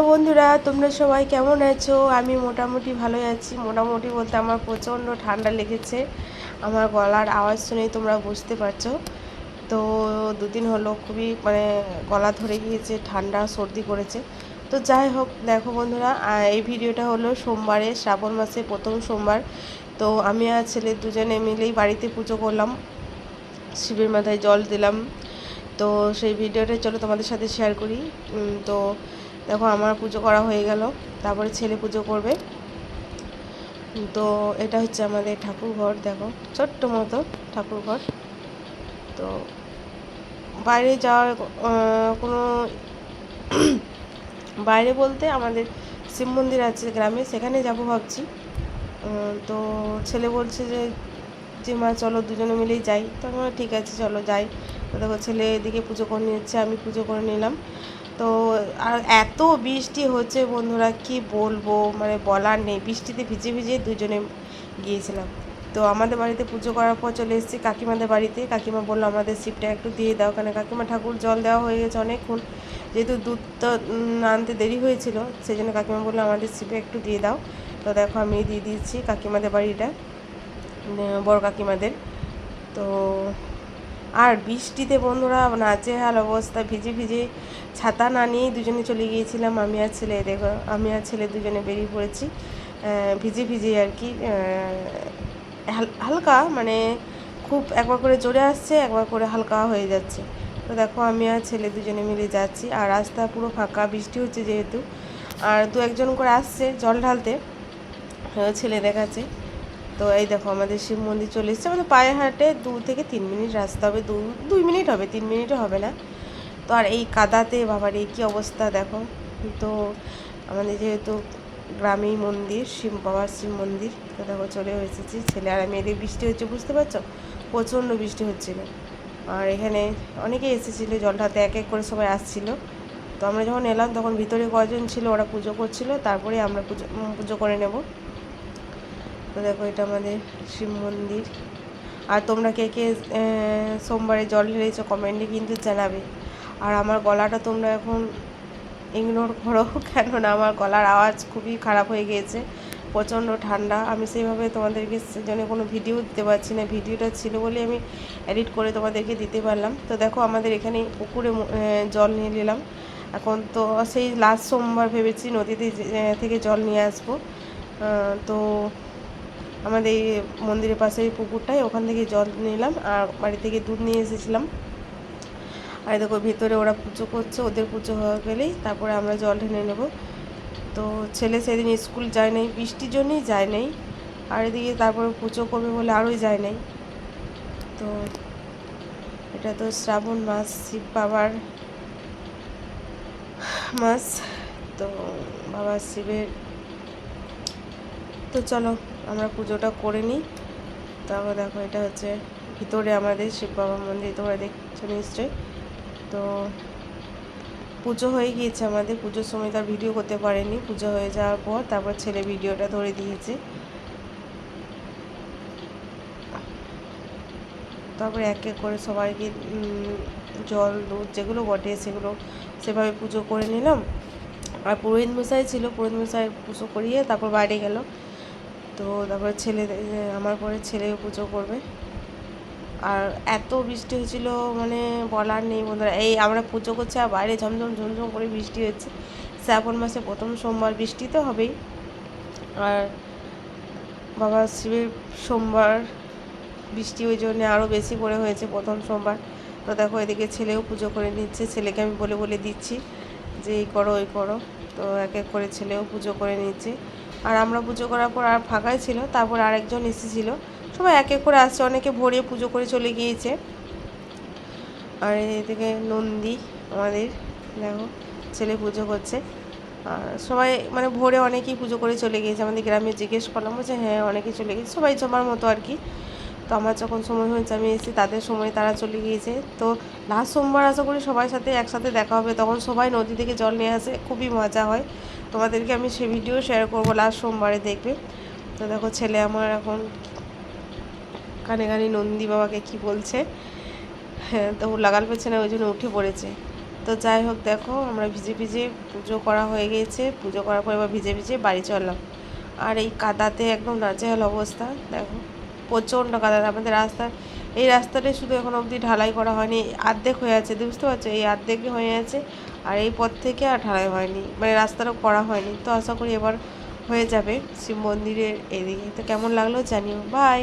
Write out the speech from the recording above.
বন্ধুরা, তোমরা সবাই কেমন আছো? আমি মোটামুটি ভালোই আছি। মোটামুটি বলতে আমার প্রচণ্ড ঠান্ডা লেগেছে। আমার গলার আওয়াজ শুনেই তোমরা বুঝতে পারছো। তো দুদিন হলো খুবই গলা ধরে গিয়েছে, ঠান্ডা সর্দি করেছে। তো যাই হোক, দেখো বন্ধুরা, এই ভিডিওটা হলো সোমবারে, শ্রাবণ মাসে প্রথম সোমবার। তো আমি আর ছেলে দুজনে মিলেই বাড়িতে পুজো করলাম, শিবের মাথায় জল দিলাম। তো সেই ভিডিওটা চলো তোমাদের সাথে শেয়ার করি। তো দেখো, আমার পুজো করা হয়ে গেল, তারপরে ছেলে পুজো করবে। তো এটা হচ্ছে আমাদের ঠাকুর ঘর, দেখো ছোট্ট মতো ঠাকুর ঘর। তো বাইরে যাওয়ার কোনো বাইরে বলতে আমাদের শিব মন্দির আছে গ্রামে, সেখানে যাব ভাবছি। তো ছেলে বলছে যে যে মা চলো দুজনে মিলেই যাই। তো আমি বললাম, ঠিক আছে চলো যাই। তো দেখো, ছেলে এদিকে পুজো করে নিচ্ছে, আমি পুজো করে নিলাম। তো আর এত বৃষ্টি হচ্ছে বন্ধুরা, কি বলবো, বলার নেই। বৃষ্টিতে ভিজে ভিজে দুজনে গিয়েছিলাম। তো আমাদের বাড়িতে পুজো করার পর চলে এসেছি কাকিমাদের বাড়িতে। কাকিমা বললো আমাদের শিবটা একটু দিয়ে দাও, কারণ কাকিমা ঠাকুর জল দেওয়া হয়ে গেছে অনেকক্ষণ, যেহেতু দুধ তো আনতে দেরি হয়েছিল, সেই জন্য কাকিমা বললো আমাদের শিবে একটু দিয়ে দাও। তো দেখো, আমি দিয়ে দিয়েছি কাকিমাদের বাড়িটা, বড় কাকিমাদের। তো আর বৃষ্টিতে বন্ধুরা নাজেহাল অবস্থা, ভিজে ভিজে ছাতা না নিয়েই দুজনে চলে গিয়েছিলাম। আমি আর ছেলে, দেখো আমি আর ছেলে দুজনে বেরিয়ে পড়েছি ভিজে ভিজে আর কি। হালকা খুব একবার করে জোরে আসছে, একবার করে হালকা হয়ে যাচ্ছে। তো দেখো, আমি আর ছেলে দুজনে মিলে যাচ্ছি, আর রাস্তা পুরো ফাঁকা, বৃষ্টি হচ্ছে যেহেতু। আর দু একজন করে আসছে জল ঢালতে, ছেলে দেখাচ্ছে। তো এই দেখো, আমাদের শিব মন্দির চলে এসেছে। আমাদের পায়ে হাঁটে 2 থেকে 3 মিনিট রাস্তা হবে, 2 মিনিট হবে, 3 মিনিটও হবে না। তো আর এই কাদাতে বাবার এই কী অবস্থা দেখো। তো আমাদের যেহেতু গ্রামেই মন্দির, বাবার শিব মন্দির। তো দেখো, চলে এসেছি, ছেলে আর আমি। এদিকে বৃষ্টি হচ্ছে, বুঝতে পারছো, প্রচণ্ড বৃষ্টি হচ্ছিলো। আর এখানে অনেকেই এসেছিলো জল ঢালতে, এক এক করে সবাই আসছিলো। তো আমরা যখন এলাম তখন ভিতরে কজন ছিল, ওরা পুজো করছিল, তারপরে আমরা পুজো করে নেব। তো দেখো, এটা আমাদের শিব মন্দির। আর তোমরা কে কে সোমবারে জল ঢেলেছো কমেন্টে কিন্তু জানাবে। আর আমার গলাটা তোমরা এখন ইগনোর করো, কেননা আমার গলার আওয়াজ খুবই খারাপ হয়ে গিয়েছে, প্রচণ্ড ঠান্ডা। আমি সেইভাবে তোমাদেরকে সেজন্য কোনো ভিডিও দিতে পারছি না, ভিডিওটা ছিল বলে আমি এডিট করে তোমাদেরকে দিতে পারলাম। তো দেখো, আমাদের এখানে পুকুরে জল নিয়ে নিলাম। এখন তো সেই লাস্ট সোমবার ভেবেছি নদীতে থেকে জল নিয়ে আসবো। তো আমাদের এই মন্দিরের পাশে এই পুকুরটায়, ওখান থেকে জল নিলাম, আর বাড়ি থেকে দুধ নিয়ে এসেছিলাম। আর দেখো, ভেতরে ওরা পুজো করছে, ওদের পুজো হয়ে গেলেই তারপরে আমরা জল ঢেলে নেব। তো ছেলে সেদিন স্কুল যায় নাই, বৃষ্টির জন্যই যায় নাই। আর এদিকে তারপরে পুজো করবে বলে আরোই যায় নাই। তো এটা তো শ্রাবণ মাস, শিব বাবার মাস। তো বাবা শিবের, তো চলো আমরা পুজোটা করে নিই। তারপর দেখো, এটা হচ্ছে ভিতরে আমাদের শিব বাবা মন্দির, তোমরা দেখছো নিশ্চয়ই। তো পুজো হয়ে গিয়েছে আমাদের, পুজোর সময় তার ভিডিও করতে পারেনি, পুজো হয়ে যাওয়ার পর তারপর ছেলে ভিডিওটা ধরে দিয়েছে। তারপরে এক এক করে সবাইকে জল দুধ যেগুলো বটে সেগুলো সেভাবে পুজো করে নিলাম। আর পুরোহিত মশাই ছিল, পুরোহিত মশাই পুজো করিয়ে তারপর বাইরে গেল। তো তারপরে ছেলে, আমার পরে ছেলেও পুজো করবে। আর এত বৃষ্টি হয়েছিল, বলার নেই বন্ধুরা। এই আমরা পুজো করছি আর বাইরে ঝমঝম ঝমঝম করে বৃষ্টি হচ্ছে। শ্রাবণ মাসে প্রথম সোমবার, বৃষ্টি তো হবেই। আর বাবা শিবের সোমবার, বৃষ্টি ওই জন্যে আরও বেশি করে হয়েছে প্রথম সোমবার। তো দেখো, এদিকে ছেলেও পুজো করে নিচ্ছে, ছেলেকে আমি বলে বলে দিচ্ছি যে এই করো ওই করো। তো এক এক করে ছেলেও পুজো করে নিচ্ছে। আর আমরা পুজো করার পর আর ফাঁকাই ছিল, তারপর আরেকজন এসেছিলো, সবাই এক এক করে আসছে, অনেকে ভোরে পুজো করে চলে গিয়েছে। আর এদিকে নন্দী আমাদের, দেখো ছেলে পুজো করছে। আর সবাই ভোরে অনেকেই পুজো করে চলে গিয়েছে আমাদের গ্রামে। জিজ্ঞেস করলাম, বলছে হ্যাঁ অনেকেই চলে গিয়েছে, সবাই সবার মতো আর কি। তো আমার যখন সময় হয়েছে আমি এসেছি, তাদের সময় তারা চলে গিয়েছে। তো লাস্ট সোমবার আশা করি সবার সাথে একসাথে দেখা হবে, তখন সবাই নদী থেকে জল নিয়ে আসে, খুবই মজা হয়। তোমাদেরকে আমি সে ভিডিও শেয়ার করবো লাস্ট সোমবারে, দেখবে। তো দেখো, ছেলে আমার এখন কানে কানে নন্দী বাবাকে কি বলছে, হ্যাঁ, তো লাগাল পেছে না, ওই জন্য উঠে পড়েছে। তো তো যাই হোক, দেখো আমরা ভিজে ভিজে পুজো করা হয়ে গিয়েছে, পুজো করার পর এবার ভিজে ভিজে বাড়ি চললাম। আর এই কাদাতে একদম নাজেহাল অবস্থা, দেখো প্রচণ্ড কাদা। আমাদের এই রাস্তাটাই শুধু এখন অবধি ঢালাই করা হয়নি, অর্ধেক হয়ে আছে, বুঝতে পারছো, এই অর্ধেকই হয়ে আছে। আর এই পথ থেকে আর ঢালাই হয়নি, মানে রাস্তাটাও করা হয়নি। তো আশা করি এবার হয়ে যাবে শিব মন্দিরের এদিকে। তো কেমন লাগলো জানিও, বাই।